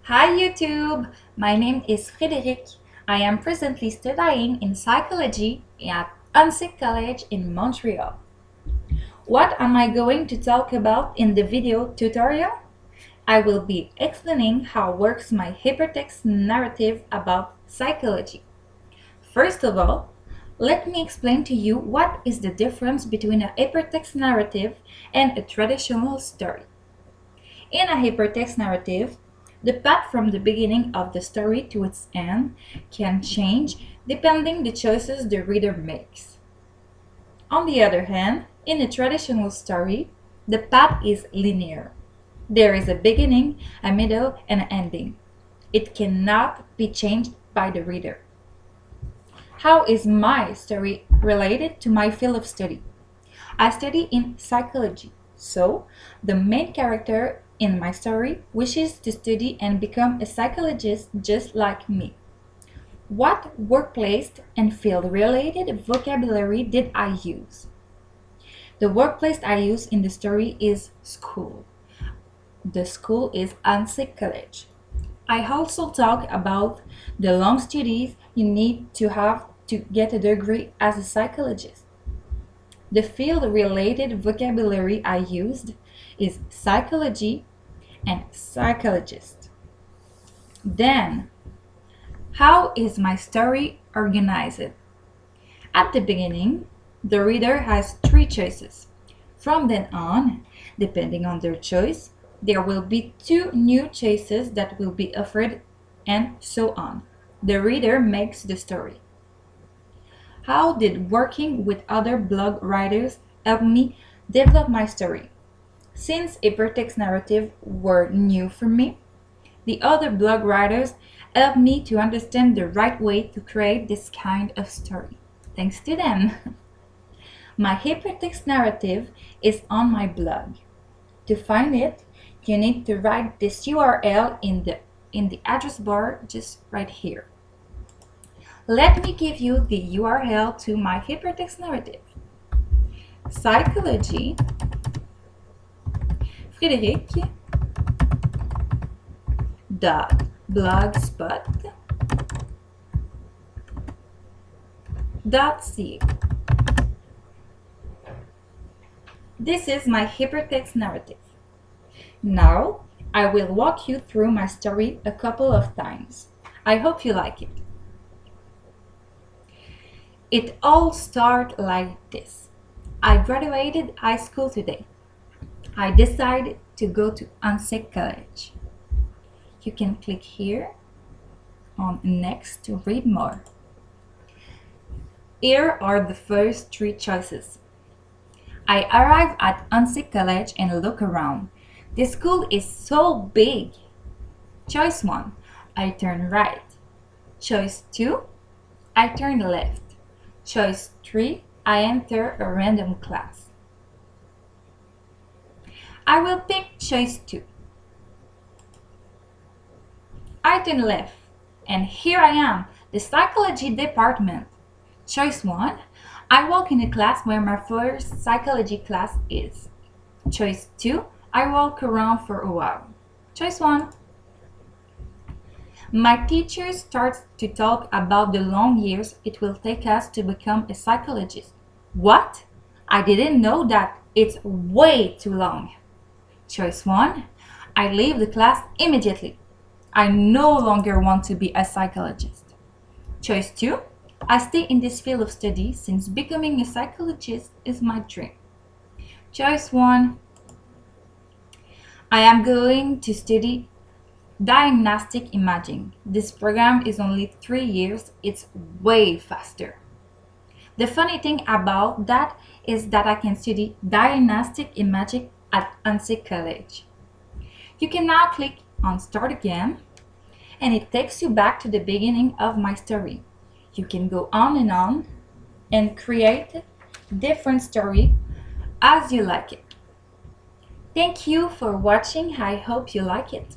Hi YouTube! My name is Frédéric. I am presently studying in psychology at anglais College in Montreal. What am I going to talk about in the video tutorial? I will be explaining how works my hypertext narrative about psychology. First of all, let me explain to you what is the difference between a hypertext narrative and a traditional story. In a hypertext narrative, the path from the beginning of the story to its end can change depending the choices the reader makes. On the other hand, in a traditional story, the path is linear. There is a beginning, a middle, and an ending. It cannot be changed by the reader. How is my story related to my field of study? I study in psychology, so the main character in my story wishes to study and become a psychologist just like me. What workplace and field-related vocabulary did I use? The workplace I use in the story is school. The school is anglais College. I also talk about the long studies you need to have to get a degree as a psychologist. The field-related vocabulary I used is psychology and psychologist. Then, how is my story organized? At the beginning, the reader has three choices. From then on, depending on their choice, there will be two new choices that will be offered, and so on. The reader makes the story. How did working with other blog writers help me develop my story? Since hypertext narrative were new for me, the other blog writers helped me to understand the right way to create this kind of story. Thanks to them. My hypertext narrative is on my blog. To find it, you need to write this URL in the address bar just right here. Let me give you the URL to my hypertext narrative. Psychology Frederic.blogspot.ca. This is my hypertext narrative. Now, I will walk you through my story a couple of times. I hope you like it. It all started like this. I graduated high school today. I decided to go to anglais College. You can click here on next to read more. Here are the first three choices. I arrive at anglais College and look around. The school is so big. Choice 1, I turn right. Choice 2, I turn left. Choice 3, I enter a random class. I will pick choice 2. I turn left, and here I am, the psychology department. Choice 1, I walk in a class where my first psychology class is. Choice 2, I walk around for a while. Choice 1. My teacher starts to talk about the long years it will take us to become a psychologist. What? I didn't know that. It's way too long. Choice 1. I leave the class immediately. I no longer want to be a psychologist. Choice 2. I stay in this field of study since becoming a psychologist is my dream. Choice 1. I am going to study diagnostic imaging. This program is only 3 years. It's way faster. The funny thing about that is that I can study diagnostic imaging at anglais College. You can now click on Start Again, and it takes you back to the beginning of my story. You can go on and create different story as you like it. Thank you for watching. I hope you like it.